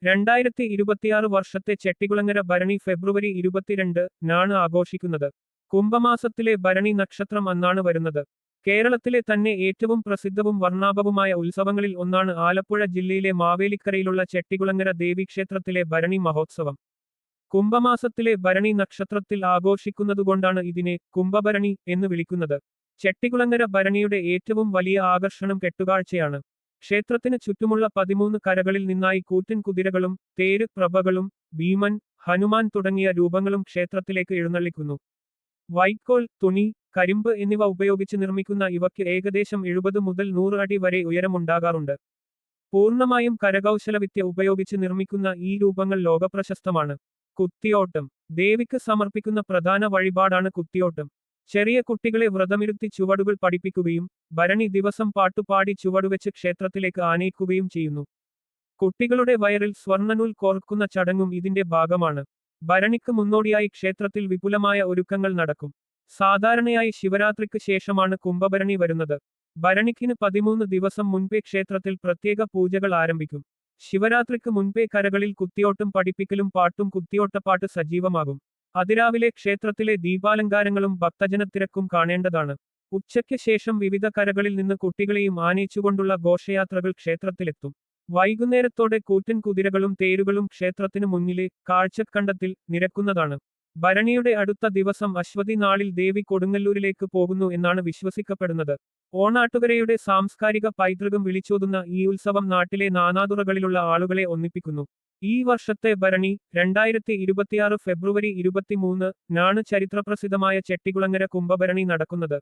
2026 വർഷത്തെ ചെട്ടികുളങ്ങര ഭരണി ഫെബ്രുവരി 22 നാണ് ആഘോഷിക്കുന്നത്. കുംഭമാസത്തിലെ ഭരണി നക്ഷത്രം അന്നാണ് വരുന്നത്. കേരളത്തിലെ തന്നെ ഏറ്റവും പ്രസിദ്ധവും വർണ്ണാഭവുമായ ഉത്സവങ്ങളിൽ ഒന്നാണ് ആലപ്പുഴ ജില്ലയിലെ മാവേലിക്കരയിലുള്ള ചെട്ടികുളങ്ങര ദേവീക്ഷേത്രത്തിലെ ഭരണി മഹോത്സവം. കുംഭമാസത്തിലെ ഭരണി നക്ഷത്രത്തിൽ ആഘോഷിക്കുന്നതുകൊണ്ടാണ് ഇതിനെ കുംഭഭരണി എന്ന് വിളിക്കുന്നത്. ചെട്ടികുളങ്ങര ഭരണിയുടെ ഏറ്റവും വലിയ ആകർഷണം കെട്ടുകാഴ്ചയാണ്. ക്ഷേത്രത്തിന് ചുറ്റുമുള്ള 13 കരകളിൽ നിന്നായി കൂറ്റൻ കുതിരകളും തേര് പ്രഭകളും ഭീമൻ, ഹനുമാൻ തുടങ്ങിയ രൂപങ്ങളും ക്ഷേത്രത്തിലേക്ക് എഴുന്നള്ളിക്കുന്നു. വൈക്കോൽ, തുണി, കരിമ്പ് എന്നിവ ഉപയോഗിച്ച് നിർമ്മിക്കുന്ന ഇവയ്ക്ക് ഏകദേശം 70 മുതൽ 100 അടി വരെ ഉയരമുണ്ടാകാറുണ്ട്. പൂർണ്ണമായും കരകൗശലവിദ്യ ഉപയോഗിച്ച് നിർമ്മിക്കുന്ന ഈ രൂപങ്ങൾ ലോകപ്രശസ്തമാണ്. കുത്തിയോട്ടം. ദേവിക്ക് സമർപ്പിക്കുന്ന പ്രധാന വഴിപാടാണ് കുത്തിയോട്ടം. ചെറിയ കുട്ടികളെ വ്രതമിരുത്തി ചുവടുകൾ പഠിപ്പിക്കുകയും ഭരണി ദിവസം പാട്ടുപാടി ചുവടുവെച്ച് ക്ഷേത്രത്തിലേക്ക് ആനയിക്കുകയും ചെയ്യുന്നു. കുട്ടികളുടെ വയറിൽ സ്വർണ്ണനൂൽ കോർക്കുന്ന ചടങ്ങും ഇതിന്റെ ഭാഗമാണ്. ഭരണിക്ക് മുന്നോടിയായി ക്ഷേത്രത്തിൽ വിപുലമായ ഒരുക്കങ്ങൾ നടക്കും. സാധാരണയായി ശിവരാത്രിക്ക് ശേഷമാണ് കുംഭഭരണി വരുന്നത്. ഭരണിക്കിന് 13 ദിവസം മുൻപേ ക്ഷേത്രത്തിൽ പ്രത്യേക പൂജകൾ ആരംഭിക്കും. ശിവരാത്രിക്ക് മുൻപേ കരകളിൽ കുത്തിയോട്ടം പഠിപ്പിക്കലും പാട്ടും കുത്തിയോട്ടപ്പാട്ട് സജീവമാകും. അതിരാവിലെ ക്ഷേത്രത്തിലെ ദീപാലങ്കാരങ്ങളും ഭക്തജനത്തിരക്കും കാണേണ്ടതാണ്. ഉച്ചയ്ക്ക് ശേഷം വിവിധ കരകളിൽ നിന്ന് കുട്ടികളെയും ആനയിച്ചുകൊണ്ടുള്ള ഘോഷയാത്രകൾ ക്ഷേത്രത്തിലെത്തും. വൈകുന്നേരത്തോടെ കൂറ്റൻ കുതിരകളും തേരുകളും ക്ഷേത്രത്തിനു മുന്നിലെ കാഴ്ചക്കണ്ടത്തിൽ നിരക്കുന്നതാണ്. ഭരണിയുടെ അടുത്ത ദിവസം അശ്വതി നാളിൽ ദേവി കൊടുങ്ങല്ലൂരിലേക്ക് പോകുന്നു എന്നാണ് വിശ്വസിക്കപ്പെടുന്നത്. ഓണാട്ടുകരയുടെ സാംസ്കാരിക പൈതൃകം വിളിച്ചോതുന്ന ഈ ഉത്സവം നാട്ടിലെ നാനാതുറകളിലുള്ള ആളുകളെ ഒന്നിപ്പിക്കുന്നു. ഈ വർഷത്തെ ഭരണി 2026 ഫെബ്രുവരി 23 നാണ് ചരിത്രപ്രസിദ്ധമായ ചെട്ടികുളങ്ങര കുംഭഭരണി നടക്കുന്നത്.